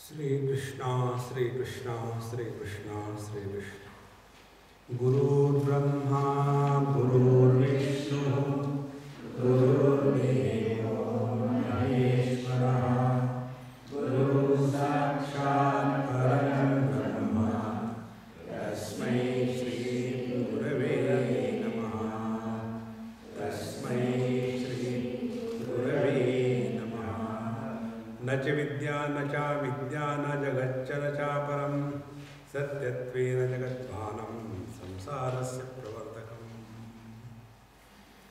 Sri Krishna, Sri Krishna, Sri Krishna, Sri Krishna. Guru Brahma, Guru Vishnu, Guru Deva Maheshwara, Guru Sakshat Parabrahma, Tasmai Shri Gurave Namaha, Tasmai Shri Gurave Namaha. Na cha vidya, na cha vidya, na jagacchara cha param, satyatveena jagatvanam, samsarasya pravartakam.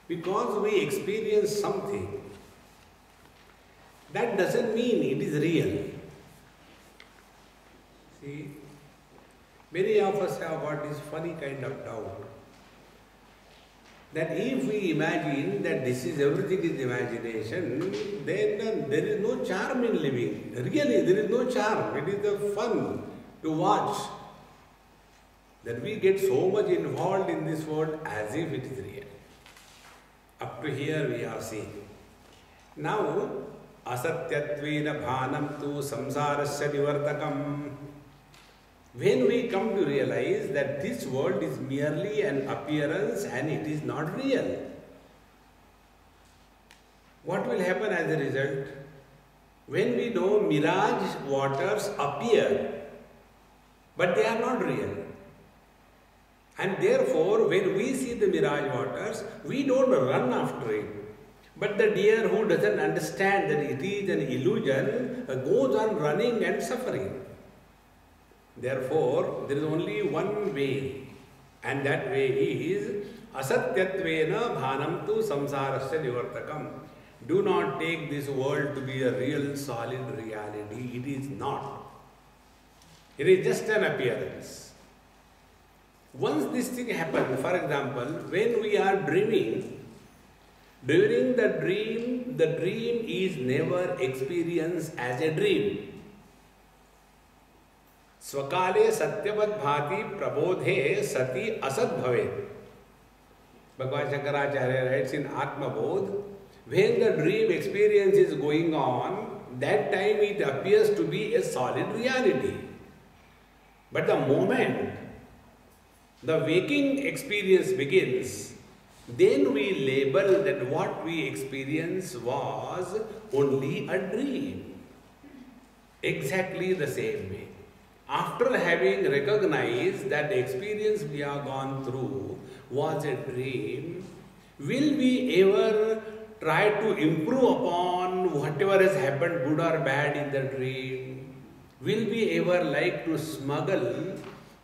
Because we experience something, that doesn't mean it is real. See, many of us have got this funny kind of doubt that if we imagine that this is everything is imagination, then there is no charm in living. Really, there is no charm. It is the fun to watch that we get so much involved in this world as if it is real. Up to here we have seen. Now, asatyatveena bhanam tu samsarasya nivartakam. When we come to realize that this world is merely an appearance and it is not real, what will happen as a result? When we know mirage waters appear, but they are not real. And therefore, when we see the mirage waters, we don't run after it. But the deer who doesn't understand that it is an illusion goes on running and suffering. Therefore, there is only one way, and that way is asatyatvena bhanam tu samsarasya nivartakam. Do not take this world to be a real solid reality. It is not. It is just an appearance. Once this thing happens, for example, when we are dreaming, during the dream is never experienced as a dream. Svakale satyavat bhati prabodhe sati asat bhavet. Bhagwan Shankaracharya writes in Atma Bodh, when the dream experience is going on, that time it appears to be a solid reality. But the moment the waking experience begins, then we label that what we experienced was only a dream. Exactly the same way. After having recognized that the experience we have gone through was a dream, will we ever try to improve upon whatever has happened, good or bad, in the dream? Will we ever like to smuggle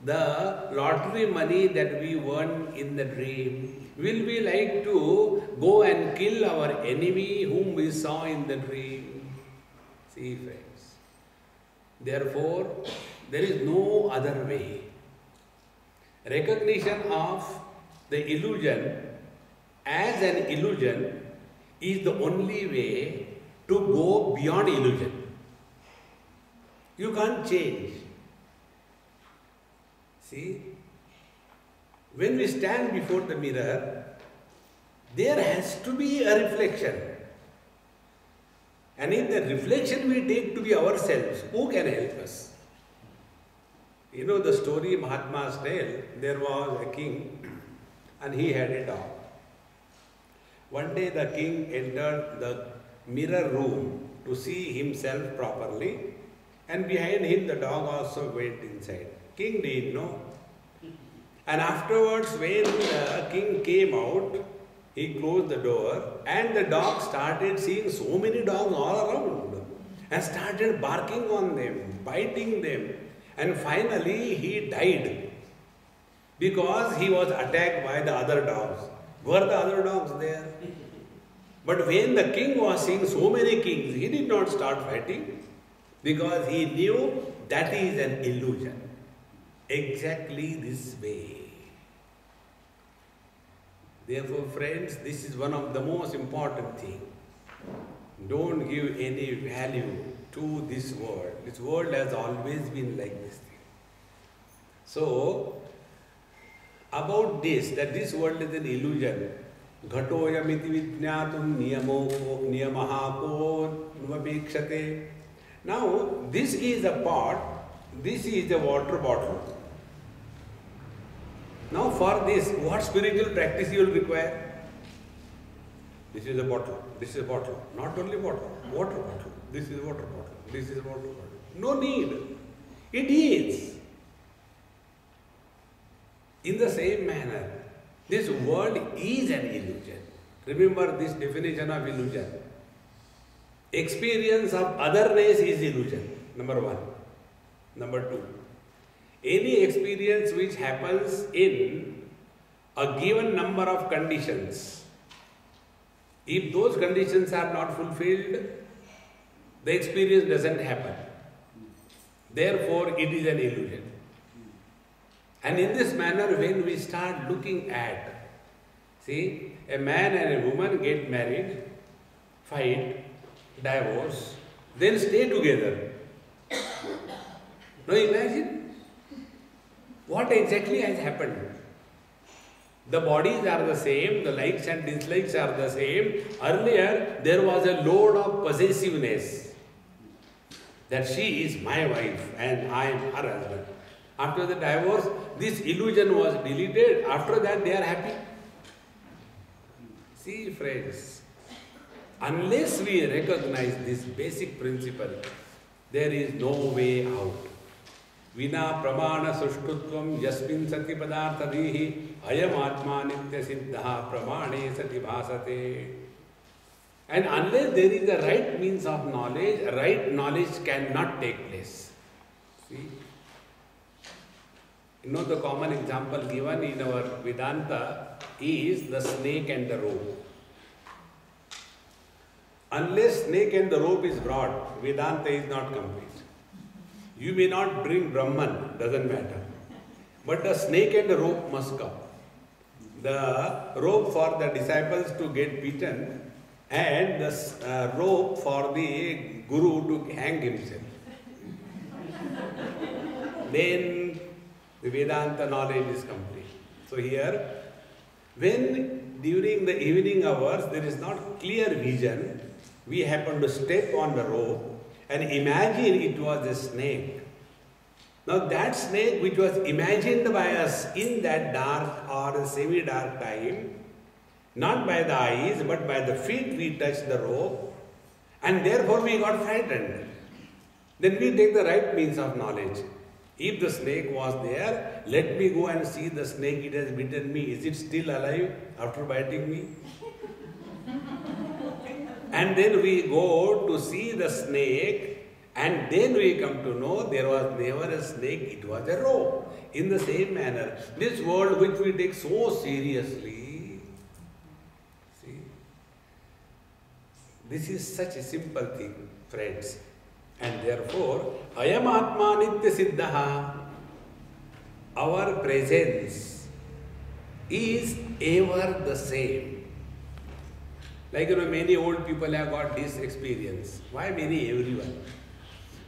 the lottery money that we won in the dream? Will we like to go and kill our enemy whom we saw in the dream? See, friends. Therefore, there is no other way. Recognition of the illusion as an illusion is the only way to go beyond illusion. You can't change. See, when we stand before the mirror, there has to be a reflection. And in the reflection we take to be ourselves, who can help us? You know the story Mahatma's tale, there was a king and he had a dog. One day the king entered the mirror room to see himself properly, and behind him the dog also went inside. King didn't know. And afterwards, when the king came out, he closed the door and the dog started seeing so many dogs all around and started barking on them, biting them. And finally, he died because he was attacked by the other dogs. Were the other dogs there? But when the king was seeing so many kings, he did not start fighting because he knew that is an illusion. Exactly this way. Therefore, friends, this is one of the most important things. Don't give any value to this world. This world has always been like this thing. So, about this, that this world is an illusion, Ghatoyamiti vijñātum niyamaha ko nuvapekshate. Now, this is a pot, this is a water bottle. Now, for this, what spiritual practice you will require? This is a bottle, this is a bottle, not only bottle, water bottle, this is a water bottle, this is a water bottle. No need. It is. In the same manner, this world is an illusion. Remember this definition of illusion. Experience of otherness is illusion, number one. Number two, any experience which happens in a given number of conditions, if those conditions are not fulfilled, the experience doesn't happen. Therefore, it is an illusion. And in this manner, when we start looking at, see, a man and a woman get married, fight, divorce, then stay together. Now imagine what exactly has happened. The bodies are the same, the likes and dislikes are the same. Earlier, there was a load of possessiveness, that she is my wife and I am her husband. After the divorce, this illusion was deleted. After that, they are happy. See, friends, unless we recognize this basic principle, there is no way out. Vina pramana sushtutvam yasmin sati padarthadihi ayam atma nitya siddha pramane sati bhasate. And unless there is a right means of knowledge, right knowledge cannot take place. See? You know, the common example given in our Vedanta is the snake and the rope. Unless snake and the rope is brought, Vedanta is not complete. You may not bring Brahman, doesn't matter. But the snake and the rope must come. The rope for the disciples to get beaten and the rope for the guru to hang himself. Then the Vedanta knowledge is complete. So here, when during the evening hours there is not clear vision, we happen to step on the rope and imagine it was a snake. Now that snake which was imagined by us in that dark or semi-dark time, not by the eyes but by the feet we touched the rope and therefore we got frightened. Then we take the right means of knowledge. If the snake was there, let me go and see the snake, it has bitten me. Is it still alive after biting me? And then we go to see the snake and then we come to know there was never a snake, it was a rope. In the same manner, this world which we take so seriously, see, this is such a simple thing, friends. And therefore, ayam atma nitya siddha, our presence is ever the same. Like, many old people have got this experience. Why many? Everyone.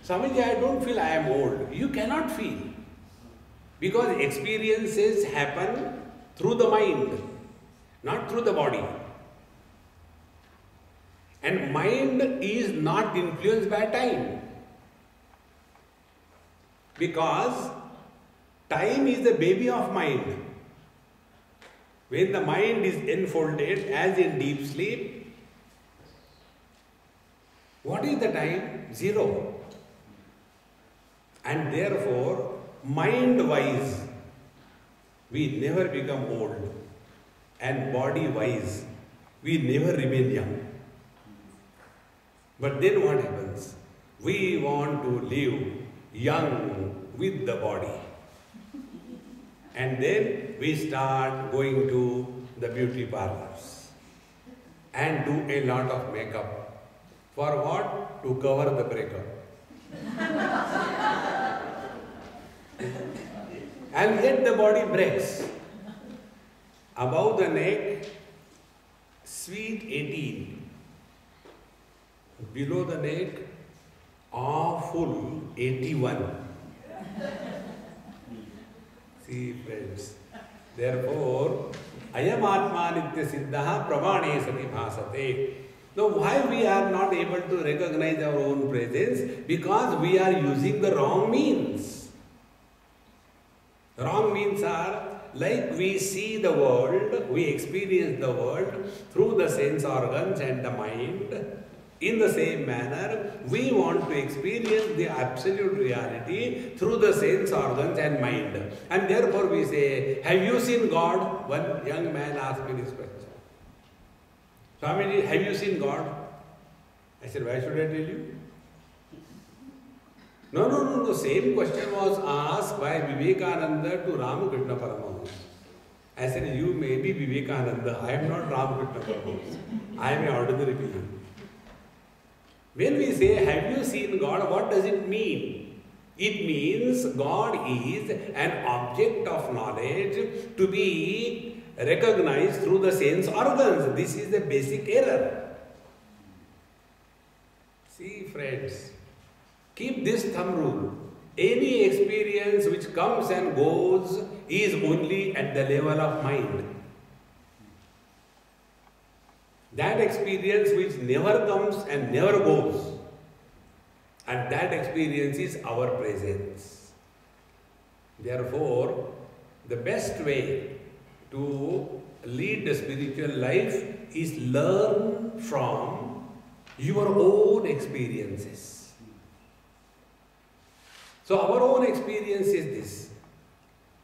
Swamiji, I don't feel I am old. You cannot feel. Because experiences happen through the mind, not through the body. And mind is not influenced by time. Because time is the baby of mind. When the mind is enfolded as in deep sleep, what is the time? Zero. And therefore, mind-wise, we never become old. And body-wise, we never remain young. But then what happens? We want to live young with the body. And then we start going to the beauty parlors and do a lot of makeup. For what? To cover the breakup. And yet the body breaks. Above the neck, sweet 18. Below the neck, awful 81. See, friends. Therefore, ayam atma nitya siddha pramane sati bhasate. Now, why we are not able to recognize our own presence? Because we are using the wrong means. Wrong means are like we see the world, we experience the world through the sense organs and the mind. In the same manner, we want to experience the absolute reality through the sense organs and mind. And therefore we say, have you seen God? One young man asked me this question. Swamiji, have you seen God? I said, why should I tell you? No. Same question was asked by Vivekananda to Ramakrishna Paramahamsa. I said, you may be Vivekananda. I am not Ramakrishna Paramahamsa. I am an ordinary being. When we say, have you seen God, what does it mean? It means God is an object of knowledge to be recognized through the sense organs. This is the basic error. See, friends, keep this thumb rule. Any experience which comes and goes is only at the level of mind. That experience which never comes and never goes, and that experience is our presence. Therefore, the best way to lead the spiritual life is learn from your own experiences. So our own experience is this.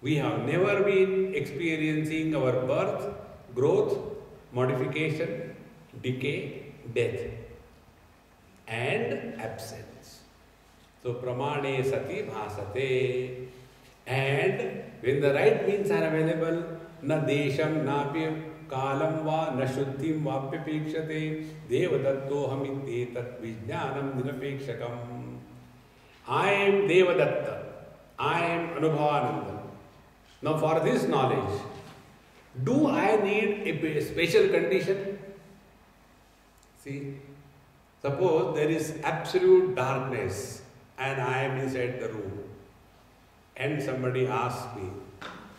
We have never been experiencing our birth, growth, modification, decay, death, and absence. So pramane sati bhasate. And when the right means are available, na desham napi kalam va na shuddhim vapyapekshate devadatto hamite tat vijnanam nirapekshakam. I am Devadatta. I am Anubhavananda. Now for this knowledge, do I need a special condition? See, suppose there is absolute darkness and I am inside the room and somebody asks me,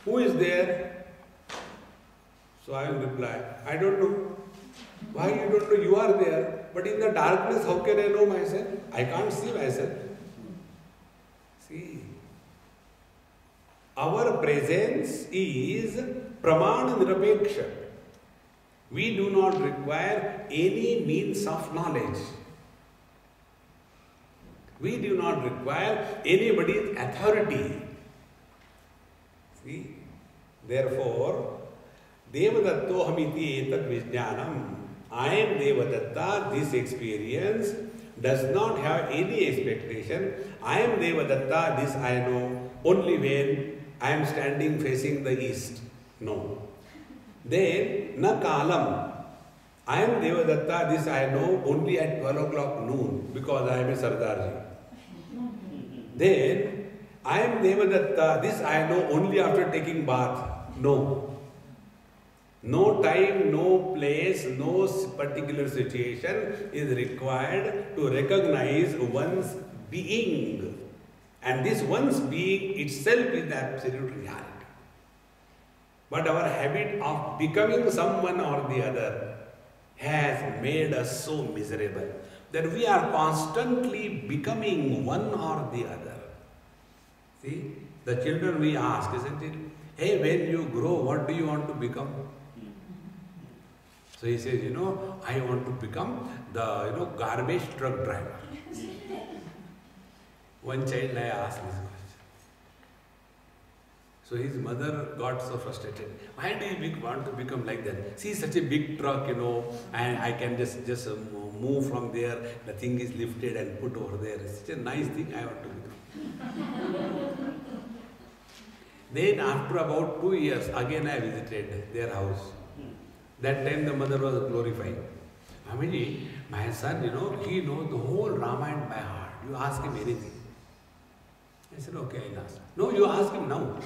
who is there? So I will reply, I don't know. Why you don't know? You are there. But in the darkness, how can I know myself? I can't see myself. See, our presence is pramana nirapeksha. We do not require any means of knowledge. We do not require anybody's authority. See, therefore, Devadatto hamiti etat vijnanam. I am Devadatta. This experience does not have any expectation. I am Devadatta. This I know only when I am standing facing the east. No. Then, na kalam. I am Devadatta, this I know only at 12 o'clock noon because I am a Sardarji. Then, I am Devadatta, this I know only after taking bath. No. No time, no place, no particular situation is required to recognize one's being. And this one's being itself is the absolute reality. But our habit of becoming someone or the other has made us so miserable that we are constantly becoming one or the other. See, the children we ask, isn't it? Hey, when you grow, what do you want to become? So he says, I want to become the, garbage truck driver. One child I asked this question. So his mother got so frustrated. Why do you want to become like that? See, such a big truck, and I can just move from there. The thing is lifted and put over there. It's such a nice thing I want to become. Then after about 2 years, again I visited their house. That time the mother was glorifying. Amiji, my son, he knows the whole Ramayana by heart. You ask him anything. I said, okay, I'll ask. No, you ask him now.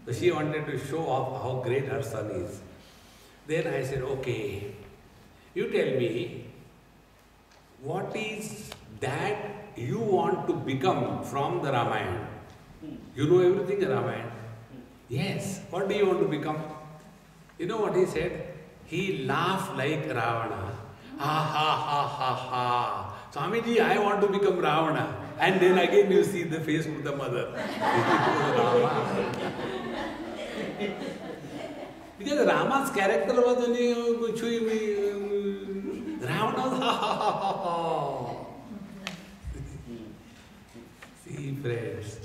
So she wanted to show off how great her son is. Then I said, okay, you tell me, what is that you want to become from the Ramayana? You know everything in Ramayana? Yes. What do you want to become? You know what he said? He laughed like Ravana Ha ha ha ha ha. Swamiji, I want to become Ravana. And then again you see the face of the mother. Because Rama's character was only Ravana. Ha ha ha ha ha. See, friends,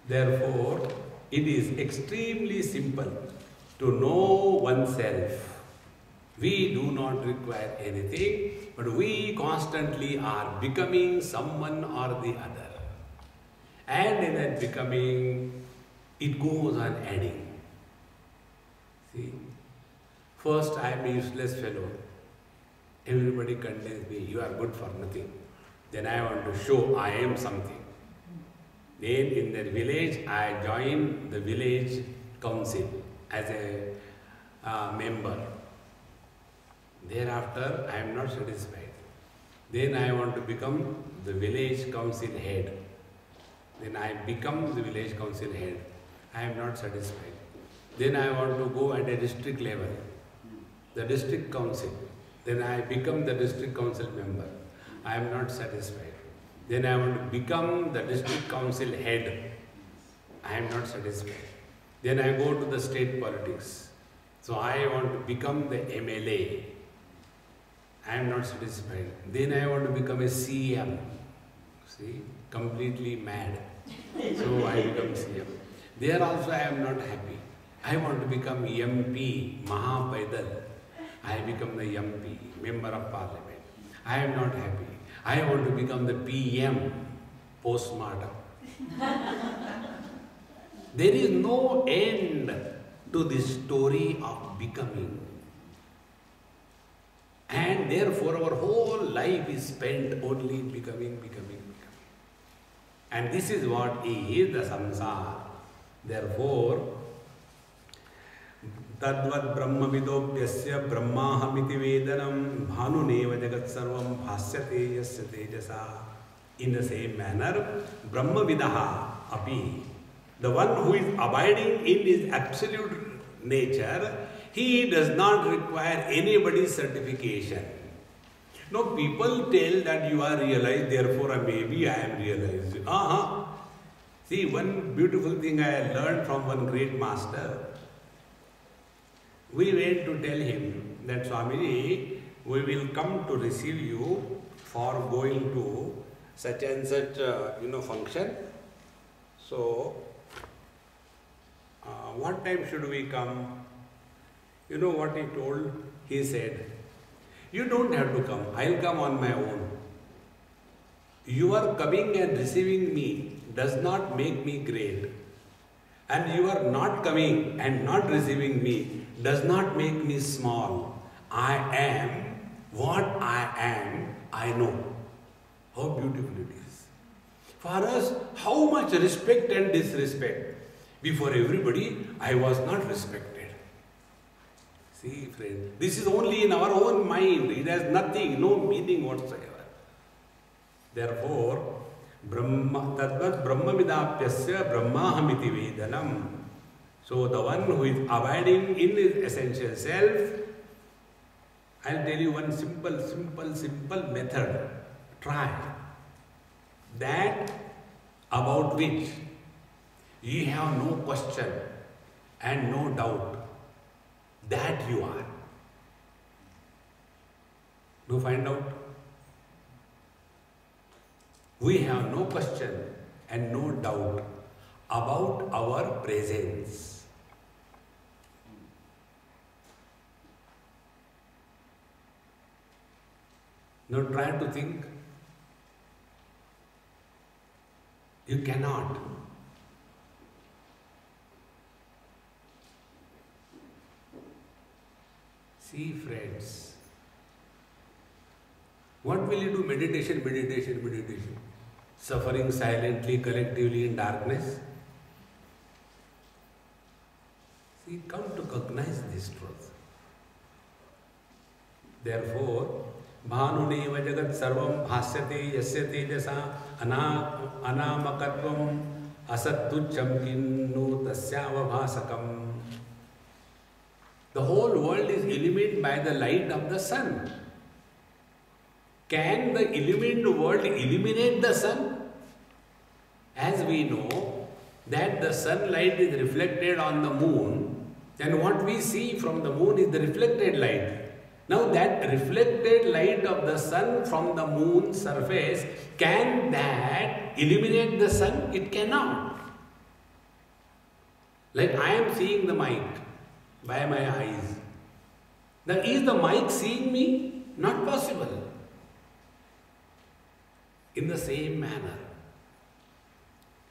therefore, it is extremely simple to know oneself. We do not require anything, but we constantly are becoming someone or the other. And in that becoming, it goes on adding. See, first I am a useless fellow. Everybody condemns me, you are good for nothing. Then I want to show I am something. Then in that village, I join the village council as a member. Thereafter, I am not satisfied. Then I want to become the village council head. Then I become the village council head. I am not satisfied. Then I want to go at a district level, the district council. Then I become the district council member. I am not satisfied. Then I want to become the district council head. I am not satisfied. Then I go to the state politics. So I want to become the MLA. I am not satisfied. Then I want to become a CM. See, completely mad. So I become CM. There also I am not happy. I want to become MP, Mahapaidal. I become the MP, Member of Parliament. I am not happy. I want to become the PM, postmortem. There is no end to this story of becoming. And therefore our whole life is spent only becoming. And this is what is the samsara. Therefore, Tadvat Brahma Vidopyasya Brahmahamiti Vedanam Bhanuneva Jagat Sarvam Bhasyate Yasya Tejasa. In the same manner, Brahma Vidaha Api, the one who is abiding in his absolute nature, he does not require anybody's certification. No, people tell that you are realized, therefore maybe I am realized. See, one beautiful thing I learned from one great master. We went to tell him that Swamiji, we will come to receive you for going to such and such function. So, what time should we come? You know what he told? He said, you don't have to come. I'll come on my own. Your coming and receiving me does not make me great. And you are not coming and not receiving me does not make me small. I am what I am, I know. How beautiful it is. For us, how much respect and disrespect. Before everybody, I was not respected. See, friend, this is only in our own mind. It has nothing, no meaning whatsoever. Therefore, Tadvat Brahma Vidapyasya Brahmahamiti Vedanam. So the one who is abiding in his essential self, I'll tell you one simple method. Try. That about which you have no question and no doubt. That you are. Do find out? We have no question and no doubt about our presence. Now try to think. You cannot. See, friends, what will you do? Meditation. Suffering silently, collectively in darkness. See, come to recognize this truth. Therefore, Bhanuneva Jagat Sarvam Bhasyate Yasya Tejasa Anamakatvam Asattucham Kinnu Tasyava Bhasakam. The whole world is illuminated by the light of the sun. Can the illumined world illuminate the sun? As we know that the sunlight is reflected on the moon, and what we see from the moon is the reflected light. Now that reflected light of the sun from the moon surface, can that illuminate the sun? It cannot. Like I am seeing the mic by my eyes. Now is the mic seeing me? Not possible. In the same manner,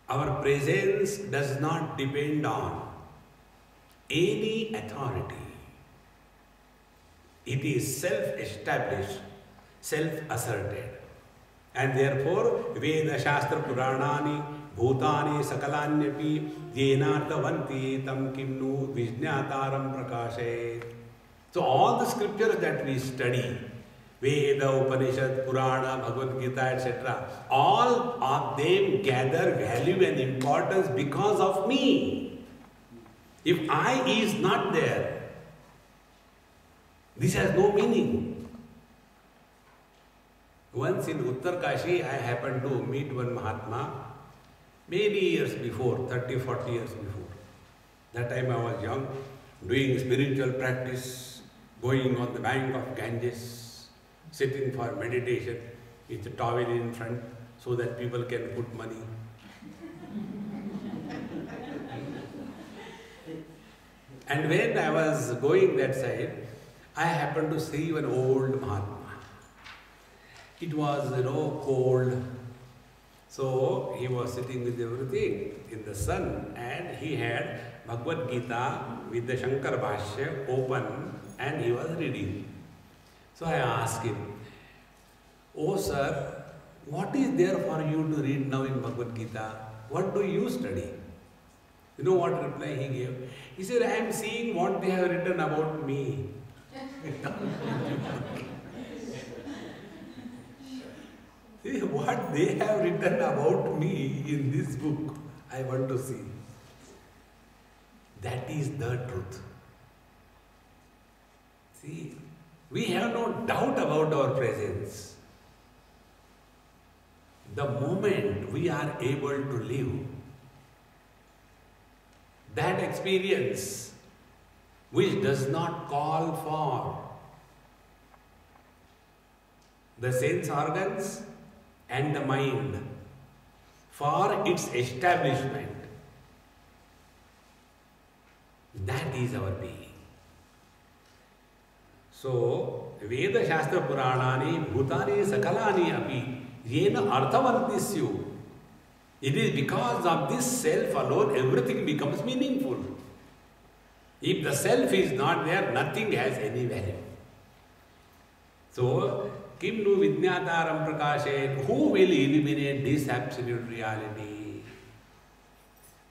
our presence does not depend on any authority. It is self-established, self-asserted. And therefore, Veda Shastra Puranani Bhutani Sakalanyapi Yenartavanti Tam Kimnu Vijñataram Prakashet. So all the scriptures that we study, Veda, Upanishad, Purana, Bhagavad Gita, etc., all of them gather value and importance because of me. If I is not there, this has no meaning. Once in Uttarkashi, I happened to meet one Mahatma many years before, 30, 40 years before. That time I was young, doing spiritual practice, going on the bank of Ganges, sitting for meditation with a towel in front so that people can put money. And when I was going that side, I happened to see one old Mahatma. It was, cold. So he was sitting with everything in the sun, and he had Bhagavad Gita with the Shankar Bhashya open, and he was reading. So I asked him, "Oh sir, what is there for you to read now in Bhagavad Gita? What do you study?" You know what reply he gave? He said, "I am seeing what they have written about me." See, what they have written about me in this book, I want to see. That is the truth. See, we have no doubt about our presence. The moment we are able to live that experience which does not call for the sense organs and the mind for its establishment, that is our being. So, Veda Shastra Puranani Bhutani Sakalani Api Yena Arthavantisyu. It is because of this self alone everything becomes meaningful. If the self is not there, nothing has any value. So, Kim nu Vijñataram Prakashet, who will illuminate this absolute reality?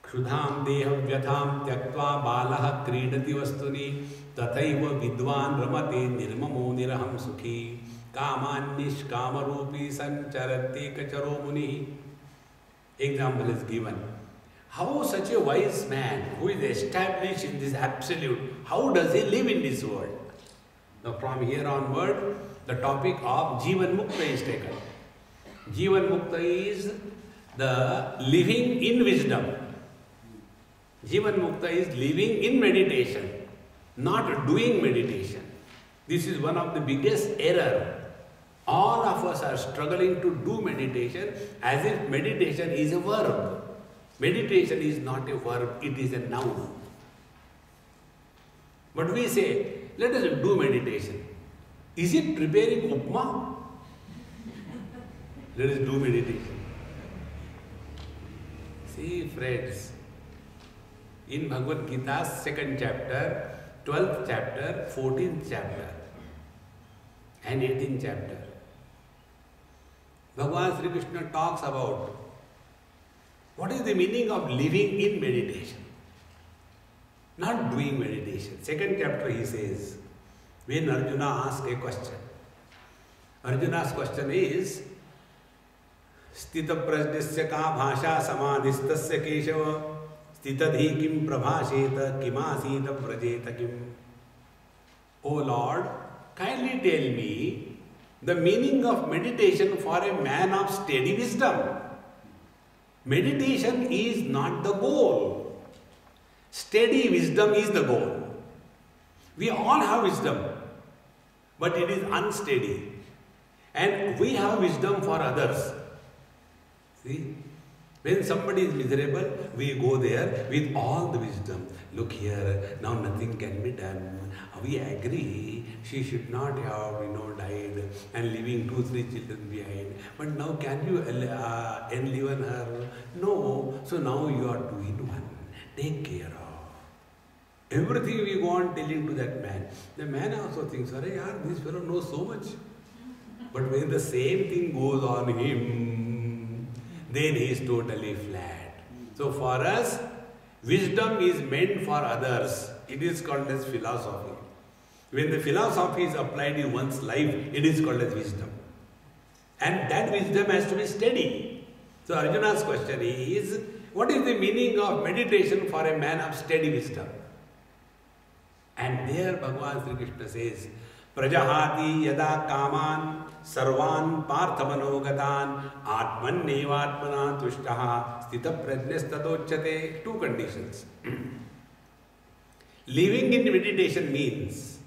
Kshudham deham vyatham tyaktva balaha kridati vastuni tathaiva vidvan ramate nirmamo niraham sukhi kamannish kamarupi sancharati kacharo muni. Example is given. How such a wise man who is established in this absolute, how does he live in this world? Now from here onward, the topic of Jivan Mukta is taken. Jivan Mukta is the living in wisdom. Jivan Mukta is living in meditation, not doing meditation. This is one of the biggest error. All of us are struggling to do meditation as if meditation is a verb. Meditation is not a verb, it is a noun. But we say, let us do meditation. Is it preparing upma? Let us do meditation. See friends, in Bhagavad Gita's 2nd chapter, 12th chapter, 14th chapter and 18th chapter, Bhagavan Sri Krishna talks about what is the meaning of living in meditation, not doing meditation. 2nd chapter he says, when Arjuna asks a question, Arjuna's question is, Stita prajnasya ka bhasha samadhistasya keshava stitadhi kim prabhasheta kimasita prajeta kim. O Lord, kindly tell me The meaning of meditation for a man of steady wisdom. Meditation is not the goal. Steady wisdom is the goal. We all have wisdom, but it is unsteady. And we have wisdom for others. See? When somebody is miserable, we go there with all the wisdom. Look here, now nothing can be done. We agree she should not have, died and leaving 2-3 children behind. But now can you enliven her? No. So now you are 2 in 1. Take care of. Everything we go on telling to that man. The man also thinks, this fellow knows so much. But when the same thing goes on him, then he is totally flat. So for us, wisdom is meant for others. It is called as philosophy. When the philosophy is applied in one's life, it is called as wisdom. And that wisdom has to be steady. So Arjuna's question is, what is the meaning of meditation for a man of steady wisdom? And there Bhagavan Sri Krishna says, Prajahati yada kaman sarvan parthamanogatan atman nevatmana tushtaha stita prajnas tadochyate. 2 conditions. Living in meditation means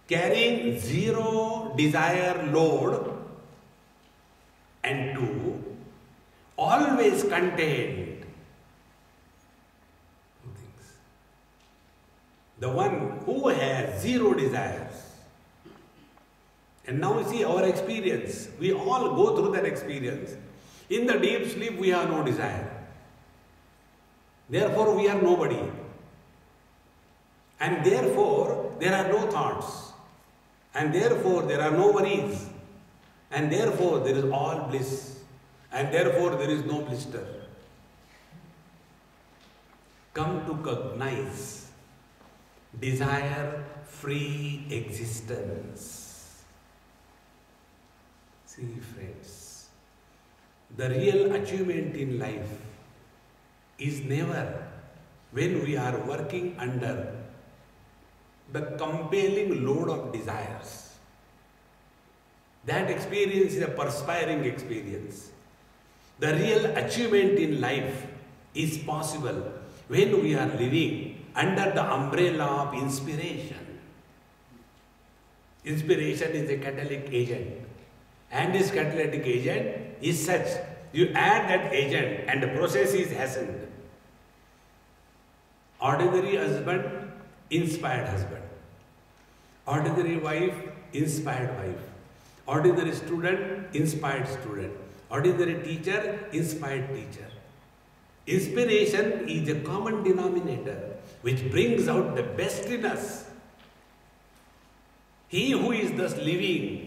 carrying 0 desire load, and 2, always content. 2 things. The one who has 0 desires. And now you see our experience. We all go through that experience. In the deep sleep, we have no desire. Therefore, we are nobody. And therefore, there are no thoughts. And therefore, there are no worries. And therefore, there is all bliss. And therefore, there is no blister. Come to cognize desire-free existence. See, friends, the real achievement in life is never when we are working under the compelling load of desires. That experience is a perspiring experience. The real achievement in life is possible when we are living under the umbrella of inspiration. Inspiration is a catalytic agent. And this catalytic agent is such, you add that agent and the process is hastened. Ordinary husband, inspired husband. Ordinary wife, inspired wife. Ordinary student, inspired student. Ordinary teacher, inspired teacher. Inspiration is a common denominator which brings out the best in us. He who is thus living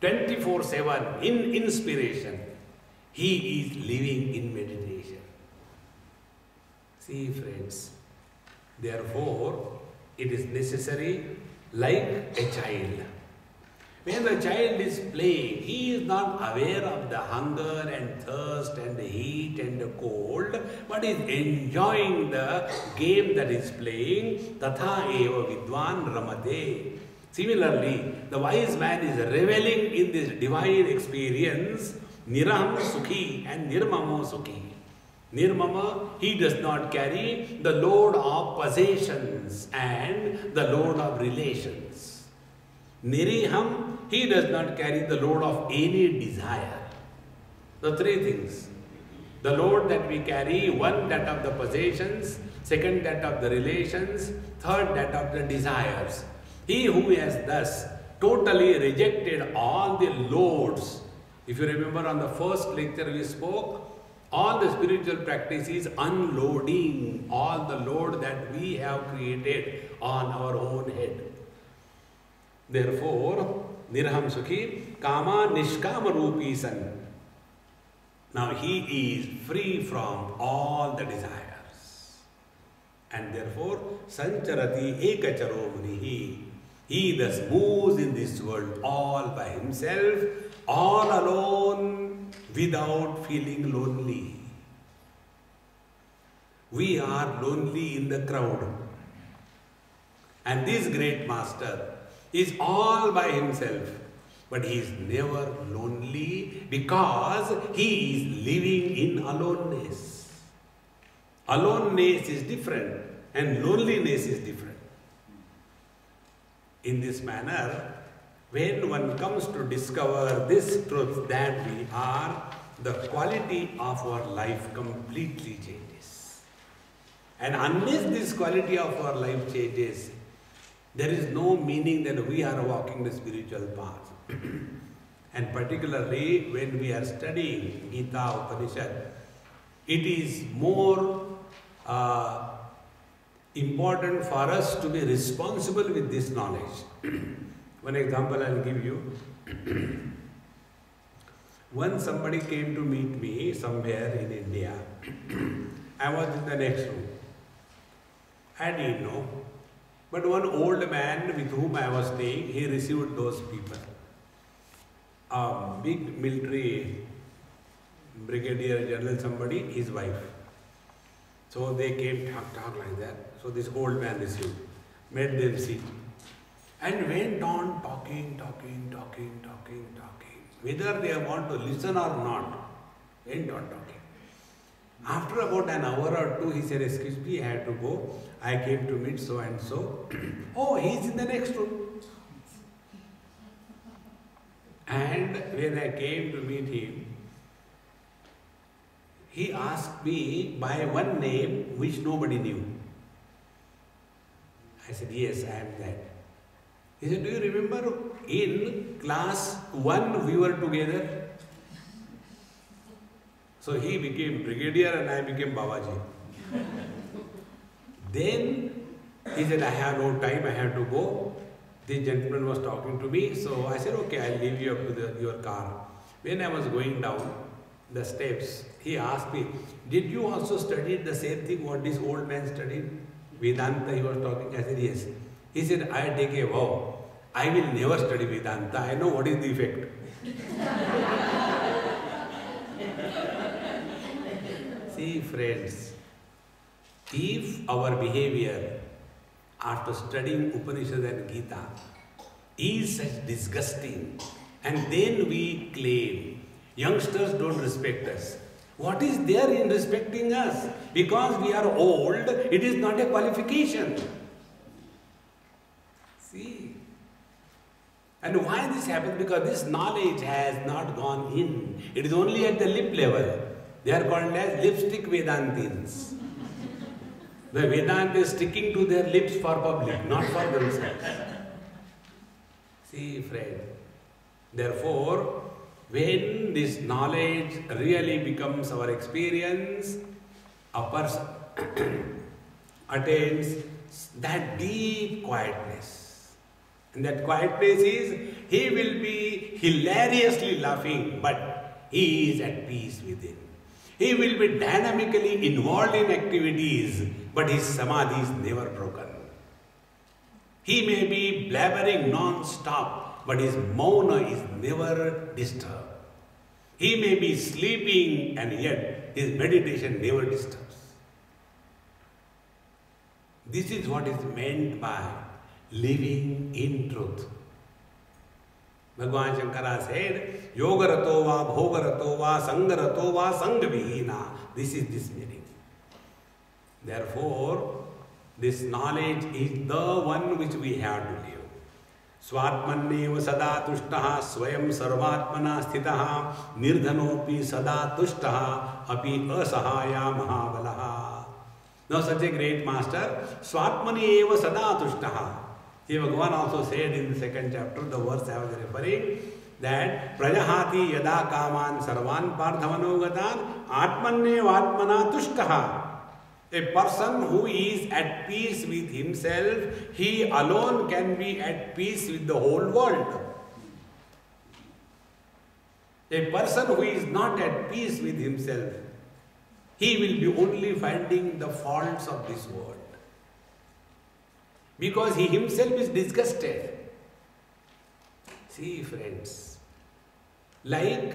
24/7 in inspiration, he is living in meditation. See, friends, therefore, it is necessary like a child. When the child is playing, he is not aware of the hunger and thirst and the heat and the cold, but is enjoying the game that is playing. Tatha eva vidwan ramate. Similarly, the wise man is reveling in this divine experience, niraham sukhi and nirmamo sukhi. Nirmama, he does not carry the load of possessions and the load of relations. Niriham, he does not carry the load of any desire. The 3 things. The load that we carry, 1 that of the possessions, 2 that of the relations, 3rd that of the desires. He who has thus totally rejected all the loads. If you remember on the first lecture we spoke, all the spiritual practice is unloading all the load that we have created on our own head. Therefore, Nirham Sukhi, Kama Nishkama Rupi San. Now he is free from all the desires. And therefore, Sancharati Ekacharo Munihi. He thus moves in this world all by himself, all alone, without feeling lonely. We are lonely in the crowd. And this great master is all by himself. But he is never lonely because he is living in aloneness. Aloneness is different and loneliness is different. In this manner, when one comes to discover this truth that we are, the quality of our life completely changes. And unless this quality of our life changes, there is no meaning that we are walking the spiritual path. And particularly when we are studying Gita Upanishad, it is more important for us to be responsible with this knowledge. One example I will give you. Once somebody came to meet me somewhere in India. I was in the next room. I didn't know. But one old man with whom I was staying, he received those people. A big military brigadier general, somebody, his wife. So they came, talk like that. So this old man received, made them sit. And went on talking. Whether they want to listen or not, went on talking. After about an hour or two, he said, excuse me, I had to go. I came to meet so and so. Oh, he's in the next room. And when I came to meet him, he asked me by one name which nobody knew. I said, yes, I am that. He said, do you remember in class 1 we were together? So he became brigadier and I became Babaji. Then he said, I have no time, I have to go. The gentleman was talking to me, so I said, okay, I'll leave you up to your car. When I was going down the steps, he asked me, did you also study the same thing what this old man studied? Vedanta, he was talking. I said, yes. He said, I take a vow. I will never study Vedanta. I know what is the effect. See, friends, if our behavior after studying Upanishad and Gita is such disgusting, and then we claim youngsters don't respect us. What is there in respecting us? Because we are old, it is not a qualification. See? And why this happens? Because this knowledge has not gone in. It is only at the lip level. They are called as lipstick Vedantins. The Vedanta is sticking to their lips for public, not for themselves. See, friend. Therefore, when this knowledge really becomes our experience, a person attains that deep quietness. And that quietness is, he will be hilariously laughing, but he is at peace within. He will be dynamically involved in activities, but his samadhi is never broken. He may be blabbering non-stop, but his mauna is never disturbed. He may be sleeping and yet his meditation never disturbs. This is what is meant by living in truth. Bhagavan Shankara said, Yogarato va, bhogarato va, sangarato va, sangavihina. This is this meaning. Therefore, this knowledge is the one which we have to live. Swatmanneva sada tushtaha swayam sarvatmana sthitaha nirdhanopi sada tushtaha api asahaya mahabalaha. Now such a great master, Swatmaneva sada tushtaha. See, Bhagavan also said in the second chapter, the verse I was referring, that Prajahati yada kaman sarvan pardhavanogatan atmanneva atmana tushtaha. A person who is at peace with himself, he alone can be at peace with the whole world. A person who is not at peace with himself, he will be only finding the faults of this world. Because he himself is disgusted. See, friends, like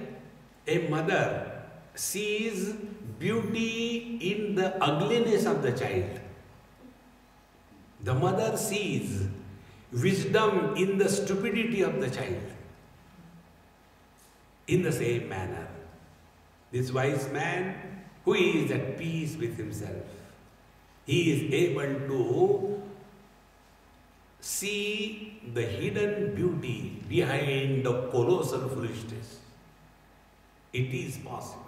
a mother sees beauty in the ugliness of the child. The mother sees wisdom in the stupidity of the child. In the same manner, this wise man who is at peace with himself, he is able to see the hidden beauty behind the colossal foolishness. It is possible.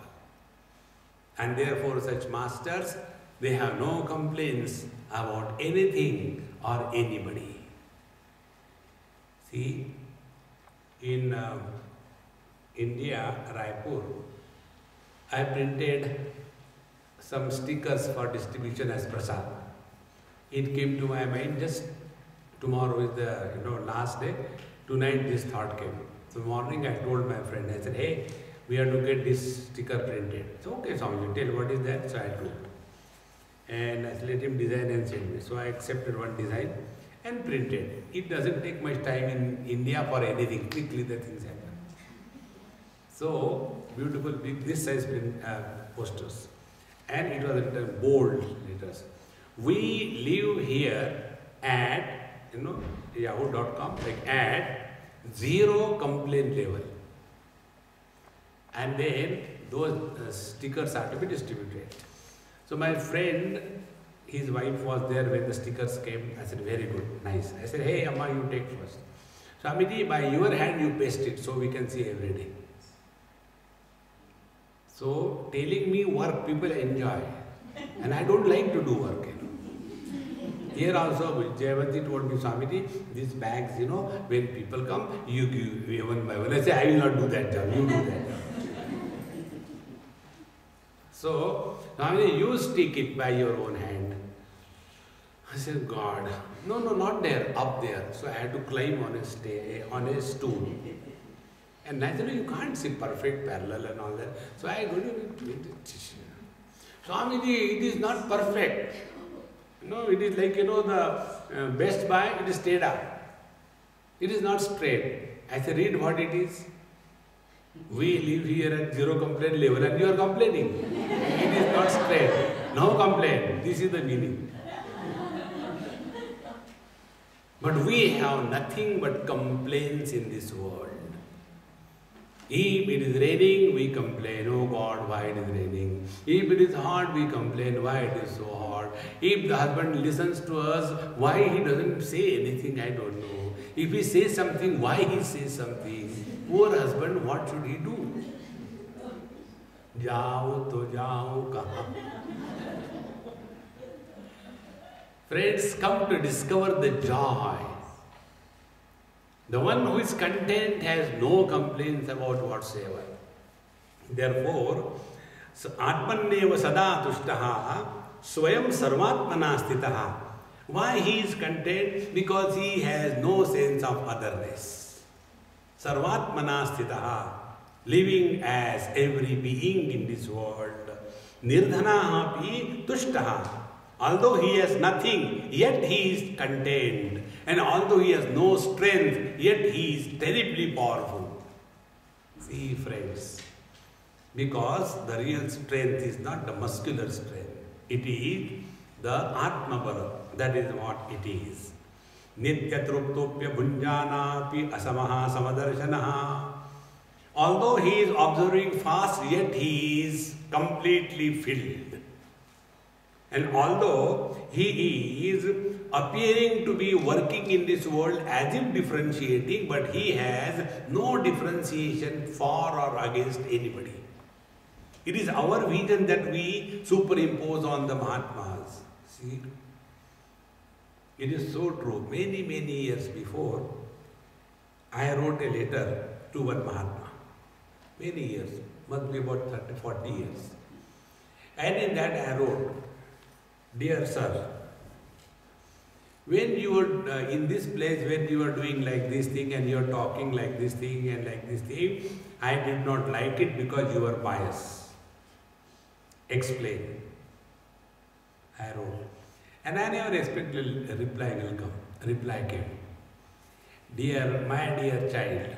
And therefore such masters, they have no complaints about anything or anybody. See, in India, Raipur, I printed some stickers for distribution as prasad. It came to my mind just tomorrow is the last day. Tonight this thought came. So morning I told my friend, I said, hey, we have to get this sticker printed. So okay, Swami, tell what is that? So I told. And I said, let him design and send me. So I accepted one design and printed. It doesn't take much time in India for anything. Quickly the things happen. So beautiful big this size posters. And it was written bold letters. We live here at yahoo.com, like at 0 complaint level. And then those stickers are to be distributed. So my friend, his wife was there when the stickers came. I said, very good, nice. I said, hey Amma, you take first. Swamiji, by your hand you paste it so we can see every day. So telling me work, people enjoy. And I don't like to do work. Here also, Jayavanti told me, Swamiji, these bags, when people come, you give one by one. I say, I will not do that job, you do that job. So, Swamiji, you stick it by your own hand. I said, God, no, not there, up there. So I had to climb on a stool. And naturally, you can't see perfect parallel and all that. So I go to it. Swamiji, it is not perfect. It is like, the Best Buy, it is straight up. It is not straight. I say, read what it is. We live here at 0 complaint level and you are complaining. It is not straight. No complaint. This is the meaning. But we have nothing but complaints in this world. If it is raining, we complain, oh God, why it is raining. If it is hot, we complain, why it is so hot. If the husband listens to us, why he doesn't say anything, I don't know. If he says something, why he says something. Poor husband, what should he do? Jao to jao kaha. Friends, come to discover the joy. The one who is content has no complaints about whatsoever. Therefore, Atmanneva sada tushtaha swayam sarvatmana stitaha. Why he is content? Because he has no sense of otherness. Sarvatmana stitaha, living as every being in this world. Nirdhanaha pi tushtaha. Although he has nothing, yet he is content. And although he has no strength, yet he is terribly powerful. See, friends, because the real strength is not the muscular strength. It is the Atma Bala. That is what it is. Nitya truptopya bhunjana pi asamaha samadarshanaha. Although he is observing fast, yet he is completely filled. And although he is appearing to be working in this world as if differentiating, but he has no differentiation for or against anybody. It is our vision that we superimpose on the Mahatmas. See, it is so true. Many years before, I wrote a letter to one Mahatma. Many years, must be about 30-40 years. And in that I wrote, dear sir, when you were in this place, when you were doing like this thing and you are talking like this thing and like this thing, I did not like it because you were pious. Explain. I wrote. And I never expected a reply will come. Reply came. My dear child,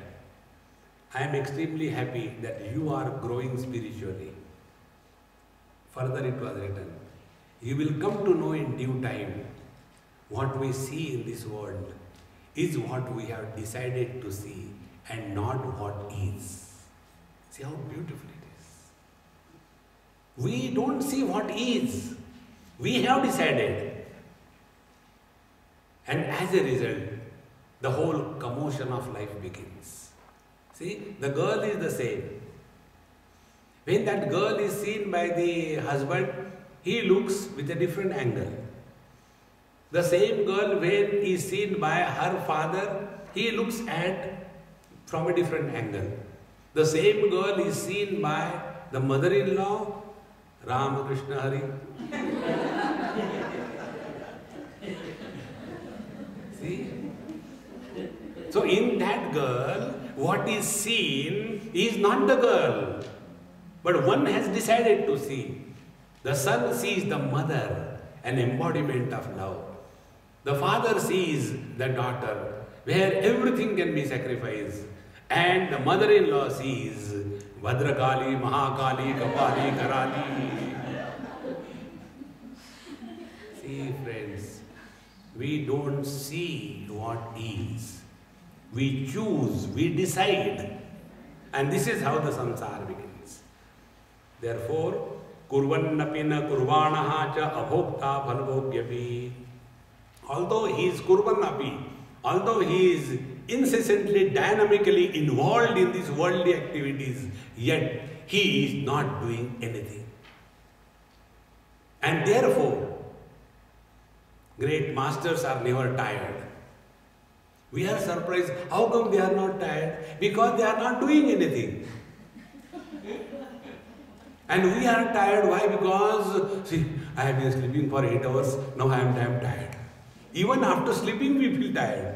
I am extremely happy that you are growing spiritually. Further it was written, you will come to know in due time what we see in this world is what we have decided to see and not what is. See how beautiful it is. We don't see what is. We have decided. And as a result, the whole commotion of life begins. See, the girl is the same. When that girl is seen by the husband, he looks with a different angle. The same girl, when is seen by her father, he looks at from a different angle. The same girl is seen by the mother-in-law, Ramakrishna Hari. See? So in that girl, what is seen is not the girl, but one has decided to see. The son sees the mother, an embodiment of love. The father sees the daughter, where everything can be sacrificed. And the mother-in-law sees Bhadrakali, Mahakali, Kapali, Karali. See, friends, we don't see what is. We choose, we decide. And this is how the samsara begins. Therefore, kurvannapina kurvanaha cha abhokta phalabhogyapi. Although he is kurvannapi, although he is incessantly, dynamically involved in these worldly activities, yet he is not doing anything. And therefore, great masters are never tired. We are surprised, how come they are not tired? Because they are not doing anything. And we are tired, why? Because, see, I have been sleeping for 8 hours, now I am damn tired. Even after sleeping, we feel tired.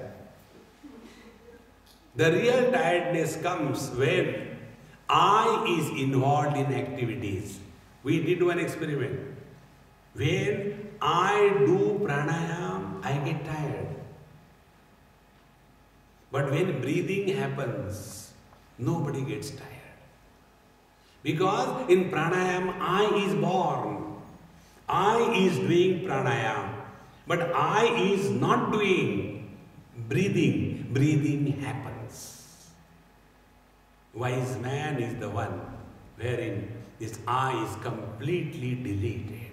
The real tiredness comes when I is involved in activities. We did one experiment. When I do pranayam, I get tired. But when breathing happens, nobody gets tired. Because in pranayam, I is born. I is doing pranayam. But I is not doing breathing. Breathing happens. Wise man is the one wherein his I is completely deleted.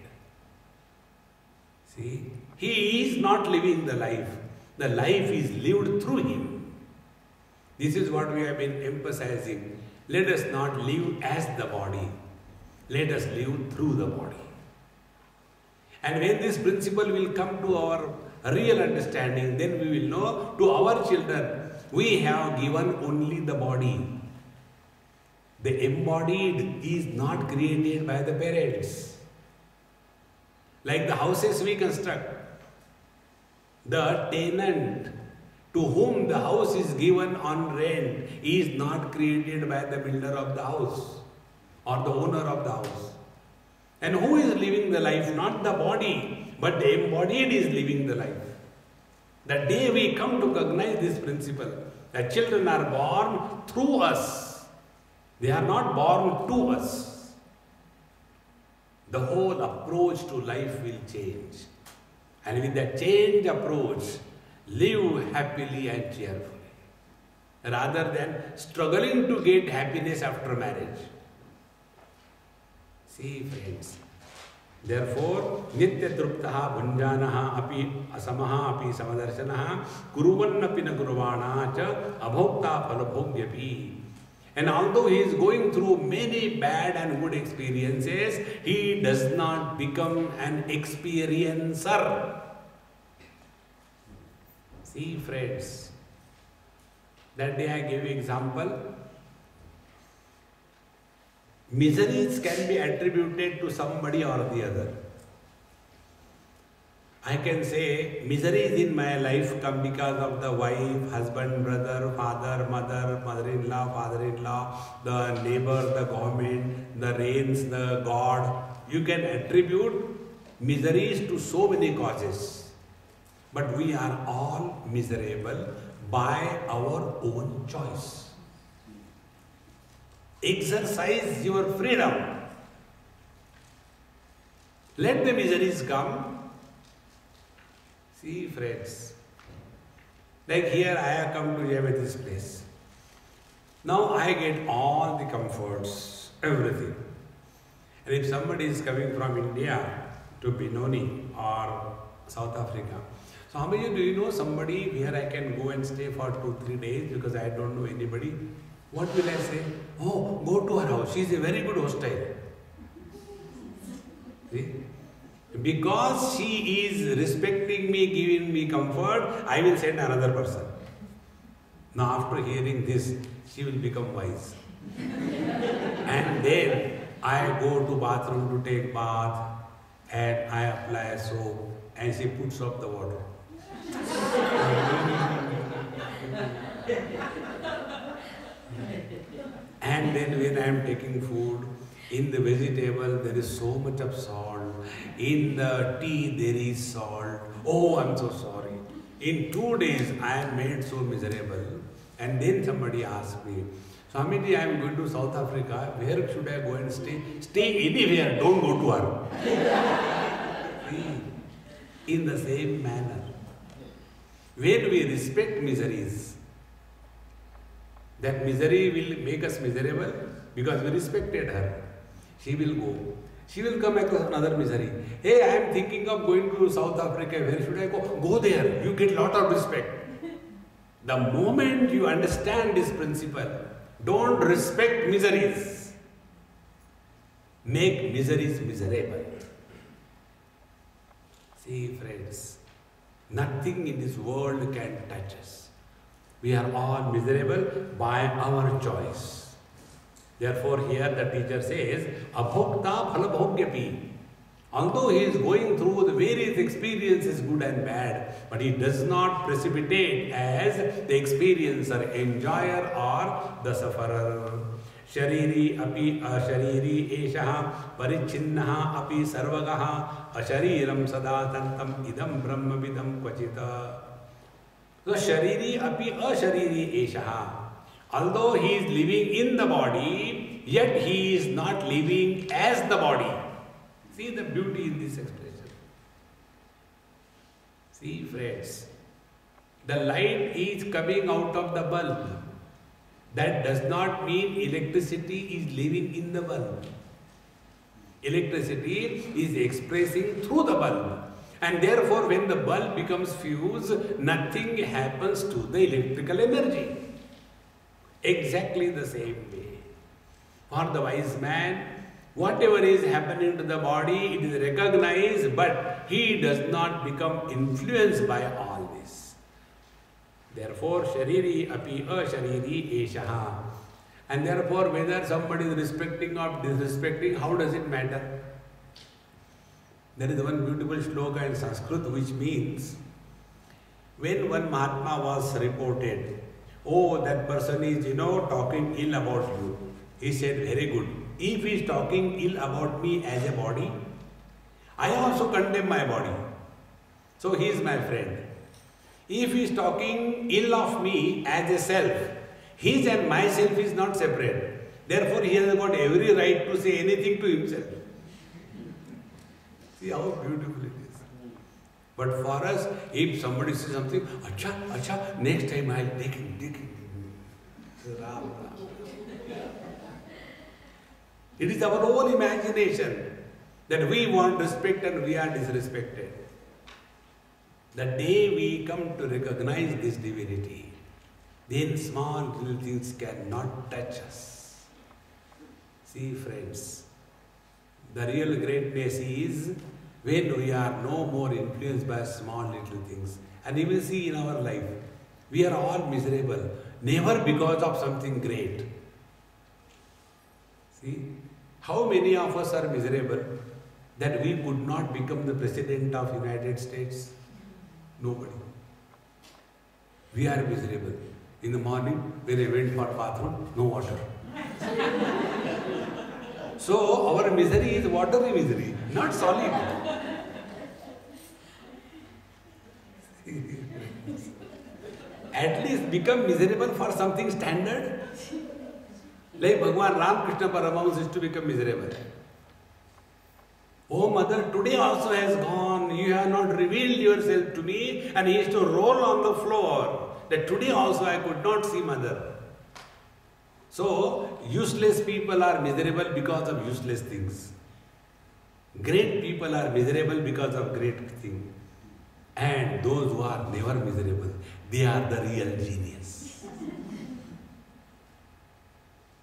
See, he is not living the life. The life is lived through him. This is what we have been emphasizing. Let us not live as the body. Let us live through the body. And when this principle will come to our real understanding, then we will know to our children, we have given only the body. The embodied is not created by the parents. Like the houses we construct, the tenant to whom the house is given on rent is not created by the builder of the house or the owner of the house. And who is living the life? Not the body, but the embodied is living the life. The day we come to recognize this principle, that children are born through us. They are not born to us. The whole approach to life will change. And with that changed approach, live happily and cheerfully, rather than struggling to get happiness after marriage. See, friends, therefore, nitya druptaha bhunjanaha api asamaha api samadarshanaha kuruvannapina kurvana cha abhokta phalabhogyapi. And although he is going through many bad and good experiences, he does not become an experiencer. See, friends, that day I gave example. Miseries can be attributed to somebody or the other. I can say miseries in my life come because of the wife, husband, brother, father, mother, mother-in-law, father-in-law, the neighbor, the government, the rains, the God. You can attribute miseries to so many causes. But we are all miserable by our own choice. Exercise your freedom. Let the miseries come. See, friends, like here I have come to here with this place. Now I get all the comforts, everything. And if somebody is coming from India to Benoni or South Africa, so how many do you know somebody where I can go and stay for 2-3 days because I don't know anybody? What will I say? Oh, go to her house. She is a very good hostile. See? Because she is respecting me, giving me comfort, I will send another person. Now after hearing this, she will become wise. And then I go to bathroom to take bath and I apply soap and she puts up the water. And then when I am taking food, in the vegetable there is so much of salt, in the tea there is salt. Oh, I am so sorry. In 2 days I am made so miserable. And then somebody asked me, Swamiji, I am going to South Africa, where should I go and stay? Stay anywhere, don't go to her. See, in the same manner, when we respect miseries, that misery will make us miserable because we respected her. She will go. She will come across another misery. Hey, I am thinking of going to South Africa, where should I go? Go there, you get lot of respect. The moment you understand this principle, don't respect miseries. Make miseries miserable. See, friends, nothing in this world can touch us. We are all miserable by our choice. Therefore, here the teacher says, Abhokta phalabhogyapi. Although he is going through the various experiences, good and bad, but he does not precipitate as the experiencer, enjoyer or the sufferer. Shariri api ashariri eshaha parichinnaha api sarvagaha ashariram sadatantam idam brahmavidam kvachita. So shariri api ashariri eshaha. Although he is living in the body, yet he is not living as the body. See the beauty in this expression. See, friends, the light is coming out of the bulb. That does not mean electricity is living in the bulb. Electricity is expressing through the bulb. And therefore, when the bulb becomes fused, nothing happens to the electrical energy. Exactly the same way. For the wise man, whatever is happening to the body, it is recognized, but he does not become influenced by all this. Therefore, shariri api ashariri eshaha. And therefore, whether somebody is respecting or disrespecting, how does it matter? There is one beautiful shloka in Sanskrit which means, when one Mahatma was reported, oh, that person is, talking ill about you. He said, very good. If he is talking ill about me as a body, I also condemn my body. So he is my friend. If he is talking ill of me as a self, his and myself is not separate. Therefore, he has got every right to say anything to himself. See how beautiful it is. But for us, if somebody says something, acha, next time I'll take it. It is our own imagination that we want respect and we are disrespected. The day we come to recognize this divinity, then small little things cannot touch us. See, friends, the real greatness is when we are no more influenced by small little things. And you will see in our life, we are all miserable, never because of something great. See, how many of us are miserable that we could not become the President of United States? Nobody. We are miserable. In the morning, when I went for bathroom, no water. So, our misery is watery misery, not solid. At least become miserable for something standard. Like Bhagwan Ramakrishna Paramahamsa used to become miserable. Oh mother, today also has gone. You have not revealed yourself to me. And he used to roll on the floor. That today also I could not see mother. So, useless people are miserable because of useless things. Great people are miserable because of great things. And those who are never miserable, they are the real genius.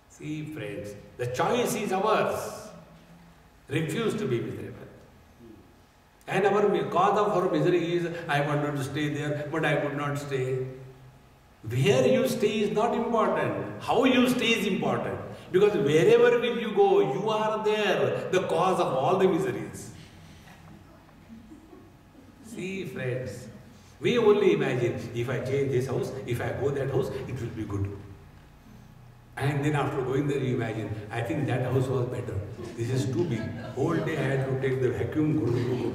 See, friends, the choice is ours. Refuse to be miserable. And our cause of our misery is, I wanted to stay there, but I could not stay. Where you stay is not important. How you stay is important. Because wherever will you go, you are there, the cause of all the miseries. See, friends, we only imagine, if I change this house, if I go that house, it will be good. And then after going there, you imagine, I think that house was better. This is too big. Whole day I had to take the vacuum.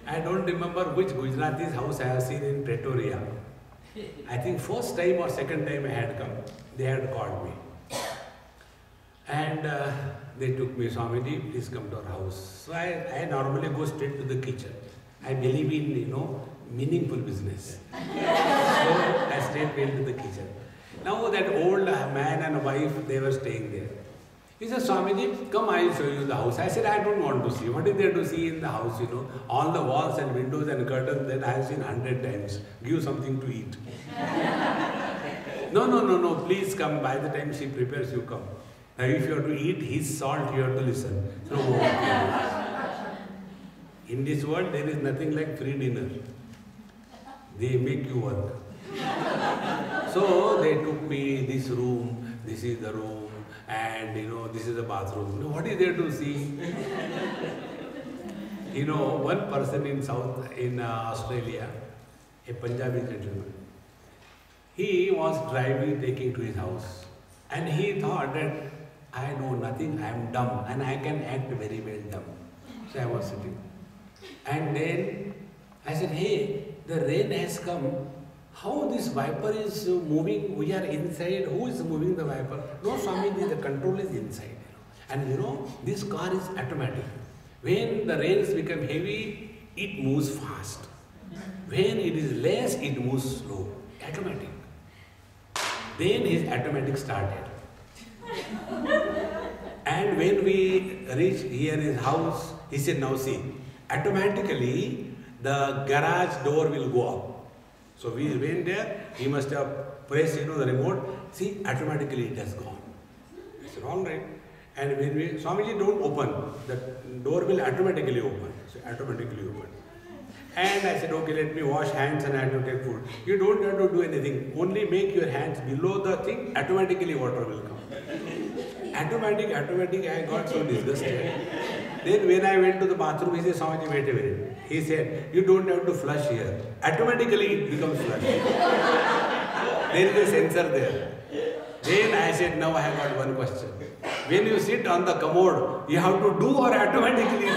I don't remember which Gujarati's house I have seen in Pretoria. I think first time or second time I had come, they had called me. And they took me, Swamiji, please come to our house. So I normally go straight to the kitchen. I believe in, meaningful business. So I straight went to the kitchen. Now that old man and wife, they were staying there. He said, Swamiji, come, I will show you the house. I said, I don't want to see. What is there to see in the house, All the walls and windows and curtains that I have seen 100 times. Give something to eat. No, please come. By the time she prepares, you come. Now, if you have to eat his salt, you have to listen. So, in this world, there is nothing like free dinner. They make you work. So, they took me this room, this is the room, and this is the bathroom. What is there to see? One person in Australia, a Punjabi gentleman, he was driving, taking to his house, and he thought that I know nothing, I am dumb, and I can act very well dumb. So I was sitting. And then I said, hey, the rain has come. How this viper is moving? We are inside. Who is moving the viper? No, Swamiji, the control is inside. And this car is automatic. When the rains become heavy, it moves fast. When it is less, it moves slow. Automatic. Then his automatic started. And when we reached here his house, he said, now see, automatically the garage door will go up. So we went there, he must have pressed the remote, see, automatically it has gone. I said, all right. And when we, Swamiji, don't open, the door will automatically open. So automatically open. And I said, okay, let me wash hands and I have to take food. You don't have to do anything. Only make your hands below the thing, automatically water will come. Automatic, I got so disgusted. Then when I went to the bathroom, he said, Swamiji, wait a minute. He said, you don't have to flush here. Automatically it becomes flush. There is a sensor there. Then I said, now I have got one question. When you sit on the commode, you have to do or automatically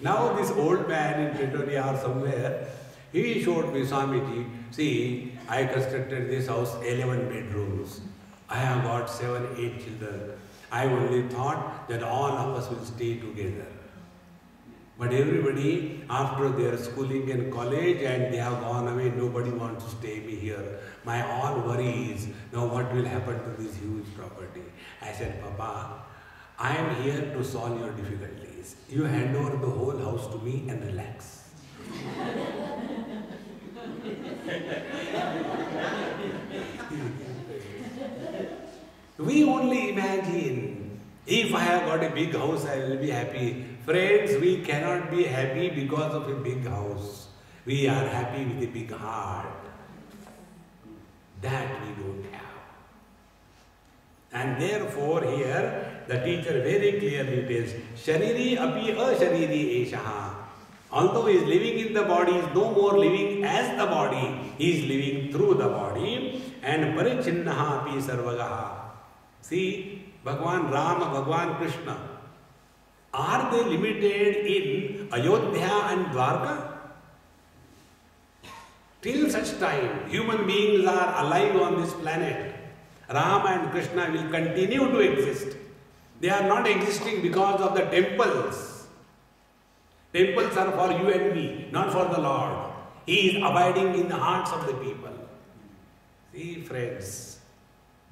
Now this old man in Pretoria or somewhere, he showed me, Swamiji, see, I constructed this house 11 bedrooms. I have got 7, 8 children. I only thought that all of us will stay together. But everybody, after their schooling and college and they have gone away, nobody wants to stay me here. My all worry is, now what will happen to this huge property? I said, Papa, I am here to solve your difficulties. You hand over the whole house to me and relax. We only imagine, if I have got a big house, I will be happy. Friends, we cannot be happy because of a big house. We are happy with a big heart. That we don't have. And therefore here, the teacher very clearly tells, Shariri api ashariri eshaha. Although he is living in the body, he is no more living as the body. He is living through the body. And parichinnaha api sarvagaha. See, Bhagwan Rama, Bhagwan Krishna, are they limited in Ayodhya and Dwarka? Till such time human beings are alive on this planet, Rama and Krishna will continue to exist. They are not existing because of the temples. Temples are for you and me, not for the Lord. He is abiding in the hearts of the people. See, friends,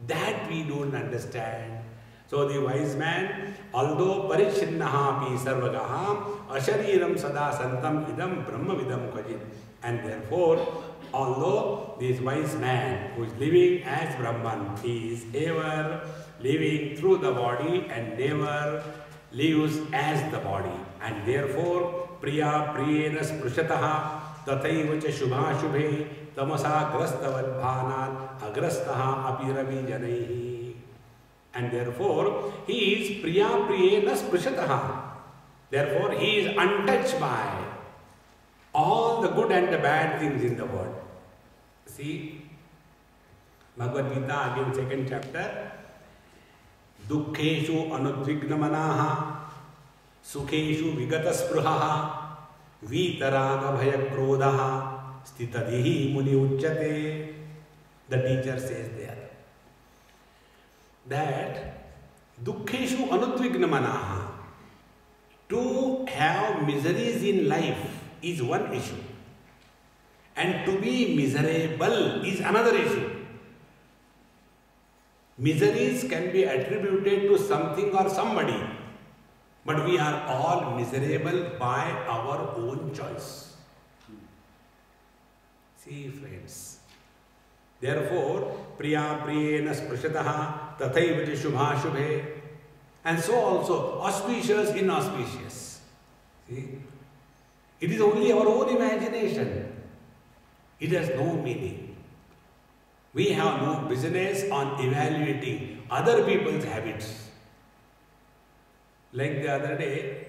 that we don't understand. So the wise man, although parichinnaha pi sarvagaha, ashariram sada santam idam brahma vidam kvajit. And therefore, although this wise man who is living as Brahman, he is ever living through the body and never lives as the body. And therefore, priya priyena sprushataha tathaiva cha shubha shubhe tamasa grastavad bhanat agrastaha api ravi janaihi. And therefore, he is priya priyena sprushataha. Therefore, he is untouched by all the good and the bad things in the world. See, Bhagavad Gita, again, 2nd chapter. Dukkheshu anudvignamanaha, sukheshu vigataspruhaha, vitaraga bhayakrodhaha, stitadihi muni uchyate. The teacher says there that dukkheshu anudvignamanaha, to have miseries in life is one issue, and to be miserable is another issue. Miseries can be attributed to something or somebody, but we are all miserable by our own choice. See, friends. Therefore, priya priyena sprushataha tathaiva cha shubha shubhe. And so also, auspicious, inauspicious. See? It is only our own imagination. It has no meaning. We have no business on evaluating other people's habits. Like the other day,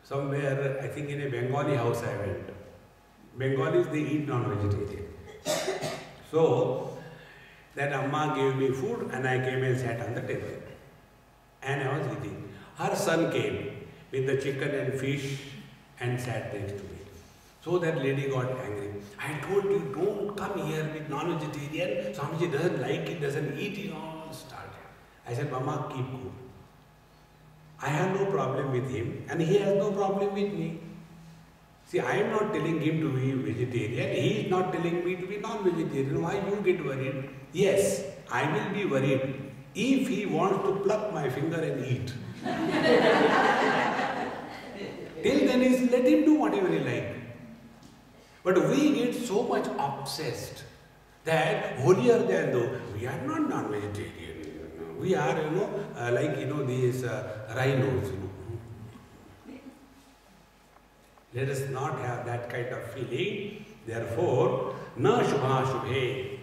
somewhere, I think in a Bengali house I went. Bengalis, they eat non-vegetarian. So, that Amma gave me food and I came and sat on the table. And I was eating. Her son came with the chicken and fish and sat next to me. So that lady got angry. I told you, don't come here with non-vegetarian. Swamiji doesn't like it, doesn't eat it, all started. I said, Mama, keep cool. I have no problem with him and he has no problem with me. See, I am not telling him to be vegetarian. He is not telling me to be non-vegetarian. Why you get worried? Yes, I will be worried if he wants to pluck my finger and eat. Till then, let him do whatever he likes. But we get so much obsessed that holier than though we are not non-vegetarian. We are, like, these rhinos, Let us not have that kind of feeling. Therefore, na shubha shubhe.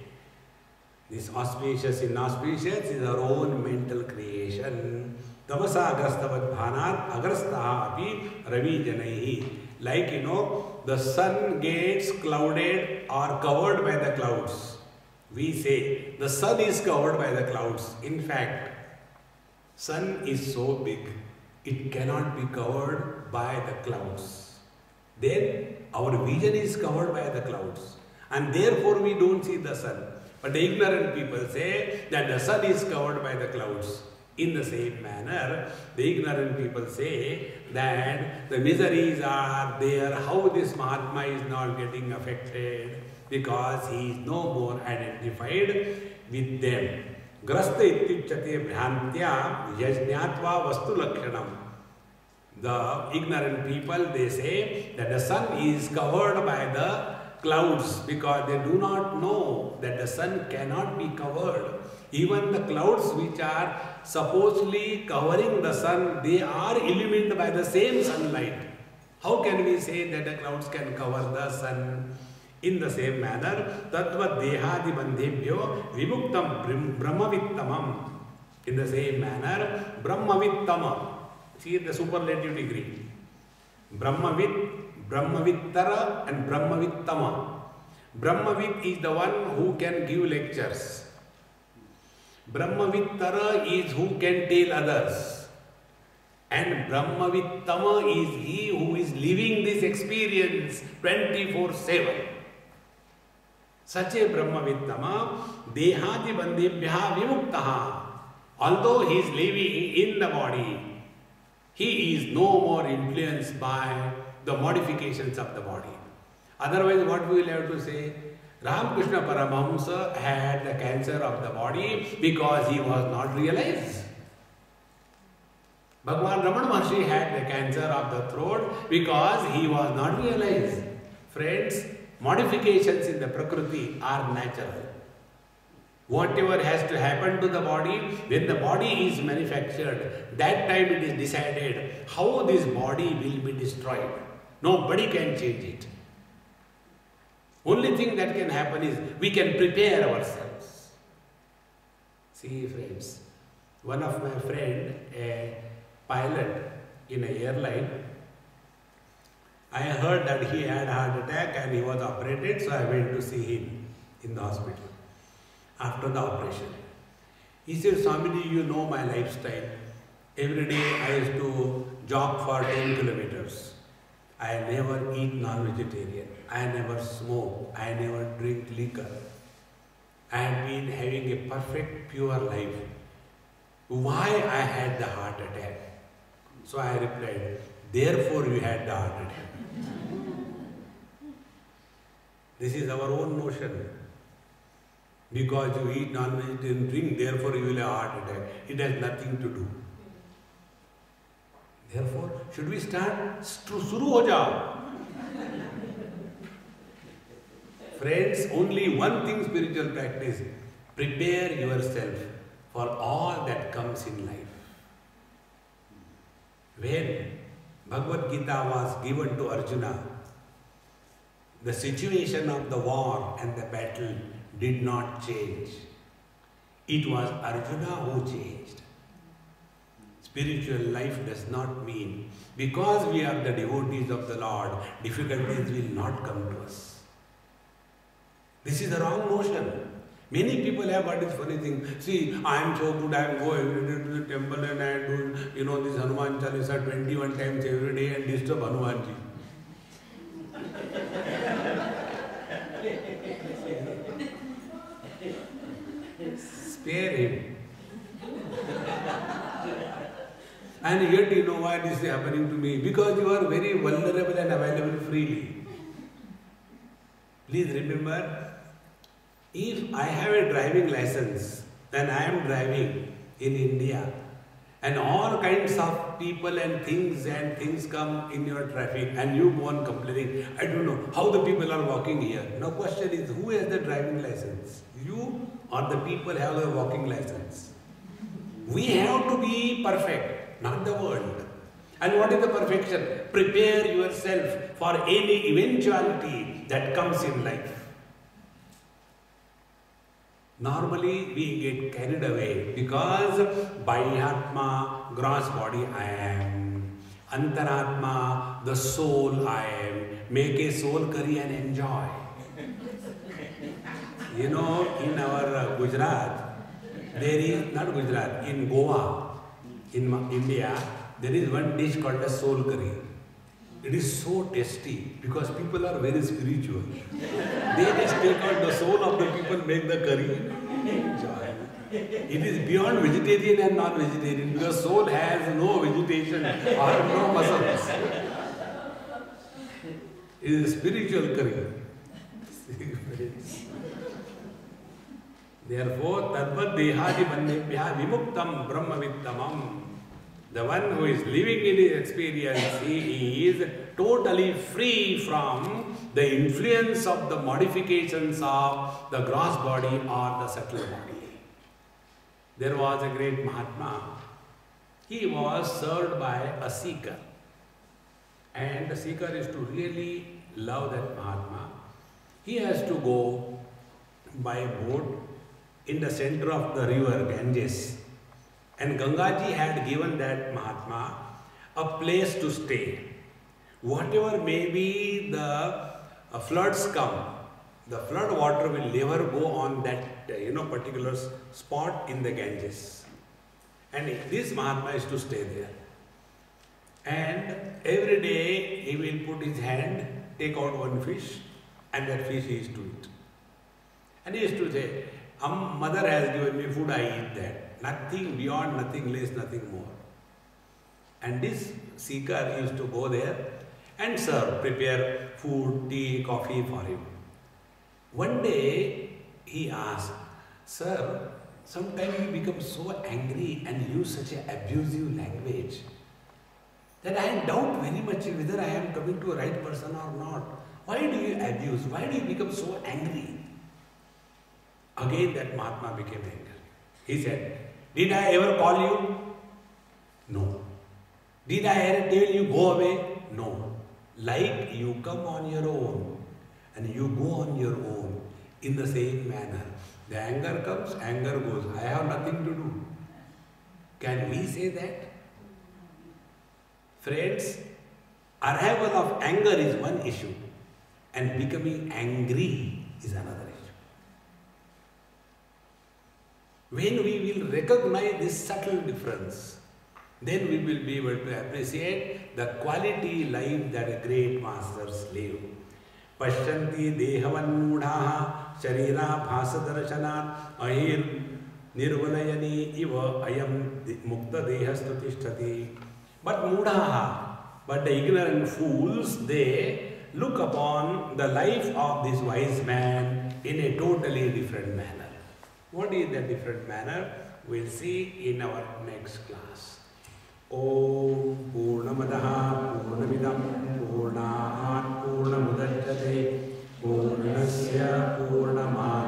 This auspicious, inauspicious is our own mental creation. Tamasa agrastavad bhanat agrastaha api ravi janaihi. Like, the sun gets clouded or covered by the clouds. We say the sun is covered by the clouds. In fact, sun is so big, it cannot be covered by the clouds. Then our vision is covered by the clouds. And therefore we don't see the sun. But the ignorant people say that the sun is covered by the clouds. In the same manner, the ignorant people say that the miseries are there, how this Mahatma is not getting affected, because he is no more identified with them. Grasta ityuchyate bhrantya yajñatva vastu lakshanam. The ignorant people, they say that the sun is covered by the clouds because they do not know that the sun cannot be covered. Even the clouds which are supposedly covering the sun, they are illumined by the same sunlight. How can we say that the clouds can cover the sun? In the same manner, tattva dehadi bandhebhyo vimuktam brahmavittamam. In the same manner, brahmavittamam. See the superlative degree. Brahmavittara and brahmavittama. Brahmavit is the one who can give lectures. Brahmavittara is who can tell others. And Brahmavittama is he who is living this experience 24/7. Sache Brahmavittama Dehadi Bandebhya Vimuktaha. Although he is living in the body, he is no more influenced by the modifications of the body. Otherwise, what we will have to say? Ramakrishna Paramahamsa had the cancer of the body because he was not realized. Bhagavan Ramana Maharshi had the cancer of the throat because he was not realized. Friends, modifications in the Prakriti are natural. Whatever has to happen to the body, when the body is manufactured, that time it is decided how this body will be destroyed. Nobody can change it. Only thing that can happen is we can prepare ourselves. See friends, one of my friend, a pilot in an airline, I heard that he had a heart attack and he was operated, so I went to see him in the hospital after the operation. He said, Swamiji, you know my lifestyle. Every day I used to jog for 10 kilometers. I never eat non-vegetarian. I never smoke. I never drink liquor. I have been having a perfect, pure life. Why I had the heart attack? So I replied, therefore you had the heart attack. This is our own notion. Because you eat non-vegetarian drink, therefore you will have a heart attack. It has nothing to do. Therefore, should we start? Shuru ho jao. Friends, only one thing spiritual practice. Prepare yourself for all that comes in life. When Bhagavad Gita was given to Arjuna, the situation of the war and the battle did not change. It was Arjuna who changed. Spiritual life does not mean because we are the devotees of the Lord, difficulties will not come to us. This is the wrong notion. Many people have got this funny thing. See, I am so good, I am go every day to the temple and I do, this Hanuman Chalisa 21 times every day and disturb Hanumanji. Spare him. And yet you know why this is happening to me? Because you are very vulnerable and available freely. Please remember, if I have a driving license, then I am driving in India and all kinds of people and things come in your traffic and you go on complaining, I don't know how the people are walking here. Now question is, who has the driving license? You or the people have a walking license? We have to be perfect, not the world. And what is the perfection? Prepare yourself for any eventuality that comes in life. Normally we get carried away because Bahyatma, gross body I am, Antaratma, the soul I am, make a soul curry and enjoy. In our Gujarat, there is, not Gujarat, in Goa, in India, there is one dish called a soul curry. It is so tasty because people are very spiritual. They just take out the soul of the people, make the curry, enjoy. It is beyond vegetarian and non-vegetarian because soul has no vegetation or no muscles. It is a spiritual curry. Therefore, Tadvad Dehadi Bandebhya Vimuktam Brahmavittamam. The one who is living in his experience, he is totally free from the influence of the modifications of the gross body or the subtle body. There was a great Mahatma. He was served by a seeker. And the seeker is to really love that Mahatma. He has to go by boat in the center of the river Ganges. And Gangaji had given that Mahatma a place to stay. Whatever may be the floods come, the flood water will never go on that particular spot in the Ganges. And this Mahatma is to stay there. And every day he will put his hand, take out one fish, and that fish he is to eat. And he used to say, mother has given me food, I eat that. Nothing beyond, nothing less, nothing more. And this seeker used to go there and serve, prepare food, tea, coffee for him. One day he asked, sir, sometimes you become so angry and use such an abusive language that I doubt very much whether I am coming to a right person or not. Why do you abuse? Why do you become so angry? Again that Mahatma became angry. He said, did I ever call you? No. Did I ever tell you go away? No. Like you come on your own and you go on your own in the same manner. The anger comes, anger goes. I have nothing to do. Can we say that? Friends, arrival of anger is one issue and becoming angry is another issue. When we will recognize this subtle difference, then we will be able to appreciate the quality life that a great masters live. Pashyanti dehavanmudhaha sharira bhasadarshanat ahir nirvalayani iva ayam mukta dehastu tishtati. But mudhaha, but the ignorant fools, they look upon the life of this wise man in a totally different manner. What is that different manner? We'll see in our next class. Om Purnamadaha Purnamidam Purnaat Purnamudachyate Purnasya Purnama